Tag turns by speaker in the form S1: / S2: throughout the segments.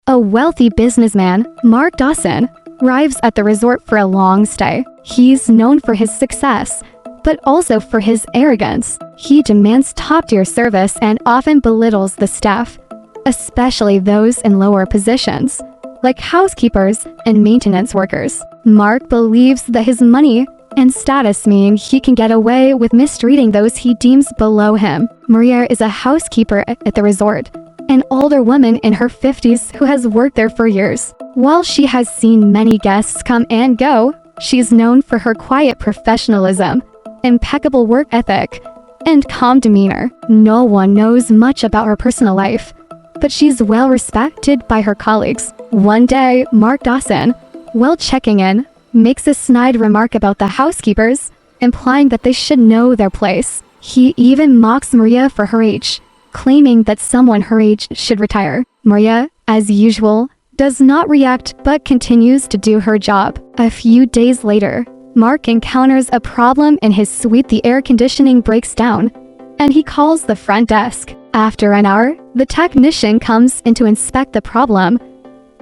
S1: A wealthy businessman, Mark Dawson, arrives at the resort for a long stay. He's known for his success, but also for his arrogance. He demands top-tier service and often belittles the staff, especially those in lower positions, like housekeepers and maintenance workers. Mark believes that his money and status mean he can get away with mistreating those he deems below him. Maria is a housekeeper at the resort, an older woman in her 50s who has worked there for years. While she has seen many guests come and go, she's known for her quiet professionalism, impeccable work ethic, and calm demeanor. No one knows much about her personal life, but she's well respected by her colleagues. One day, Mark Dawson, while checking in, makes a snide remark about the housekeepers, implying that they should know their place. He even mocks Maria for her age, claiming that someone her age should retire. Maria, as usual, does not react but continues to do her job. A few days later, Mark encounters a problem in his suite. The air conditioning breaks down, and he calls the front desk. After an hour, the technician comes in to inspect the problem,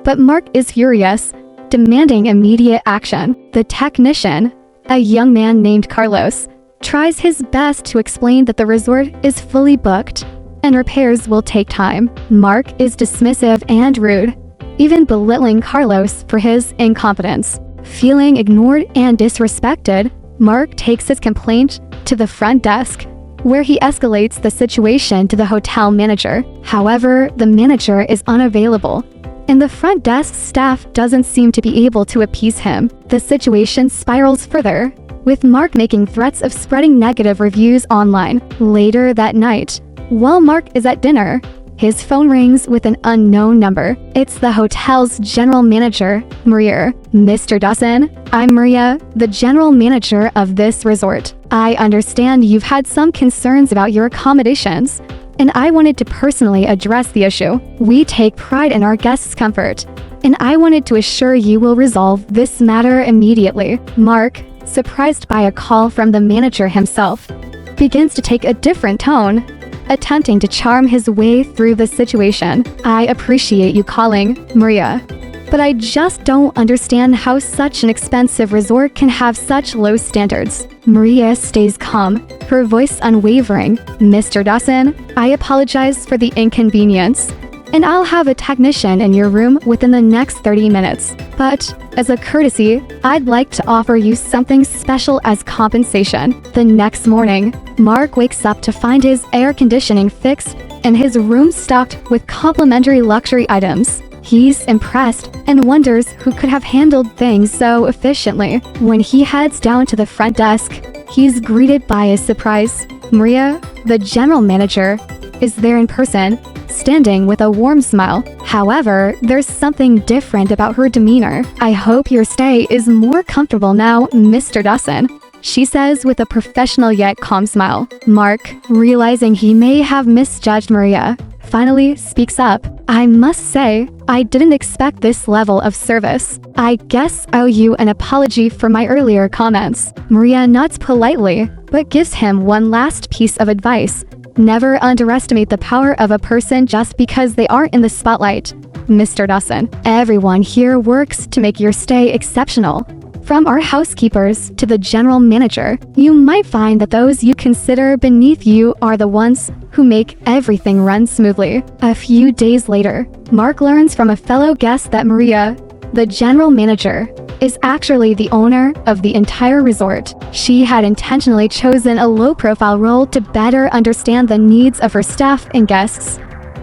S1: but Mark is furious, demanding immediate action. The technician, a young man named Carlos, tries his best to explain that the resort is fully booked and repairs will take time. Mark is dismissive and rude, even belittling Carlos for his incompetence. Feeling ignored and disrespected, Mark takes his complaint to the front desk, where he escalates the situation to the hotel manager. However, the manager is unavailable, and the front desk staff doesn't seem to be able to appease him. The situation spirals further, with Mark making threats of spreading negative reviews online. Later that night, while Mark is at dinner, his phone rings with an unknown number. It's the hotel's general manager, Maria. "Mr. Dawson, I'm Maria, the general manager of this resort. I understand you've had some concerns about your accommodations, and I wanted to personally address the issue. We take pride in our guests' comfort, and I wanted to assure you will resolve this matter immediately." Mark, surprised by a call from the manager himself, begins to take a different tone, attempting to charm his way through the situation. "I appreciate you calling, Maria, but I just don't understand how such an expensive resort can have such low standards." Maria stays calm, her voice unwavering. "Mr. Dawson, I apologize for the inconvenience, and I'll have a technician in your room within the next 30 minutes. But, as a courtesy, I'd like to offer you something special as compensation." The next morning, Mark wakes up to find his air conditioning fixed and his room stocked with complimentary luxury items. He's impressed and wonders who could have handled things so efficiently. When he heads down to the front desk, he's greeted by a surprise. Maria, the general manager, is there in person, standing with a warm smile. However, there's something different about her demeanor. "I hope your stay is more comfortable now, Mr. Dawson," she says with a professional yet calm smile. Mark, realizing he may have misjudged Maria, finally speaks up. "I must say, I didn't expect this level of service. I guess I owe you an apology for my earlier comments." Maria nods politely, but gives him one last piece of advice. "Never underestimate the power of a person just because they aren't in the spotlight, Mr. Dawson. Everyone here works to make your stay exceptional. From our housekeepers to the general manager, you might find that those you consider beneath you are the ones who make everything run smoothly." A few days later, Mark learns from a fellow guest that Maria, the general manager, is actually the owner of the entire resort. She had intentionally chosen a low-profile role to better understand the needs of her staff and guests,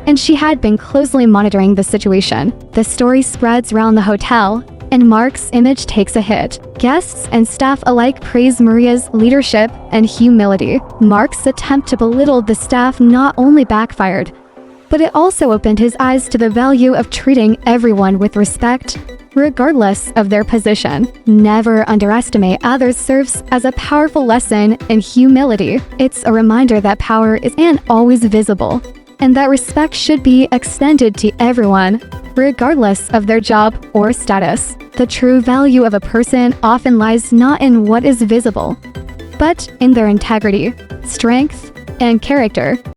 S1: and she had been closely monitoring the situation. The story spreads around the hotel, and Mark's image takes a hit. Guests and staff alike praise Maria's leadership and humility. Mark's attempt to belittle the staff not only backfired, but it also opened his eyes to the value of treating everyone with respect, regardless of their position. Never underestimate others serves as a powerful lesson in humility. It's a reminder that power isn't always visible, and that respect should be extended to everyone, regardless of their job or status. The true value of a person often lies not in what is visible, but in their integrity, strength, and character.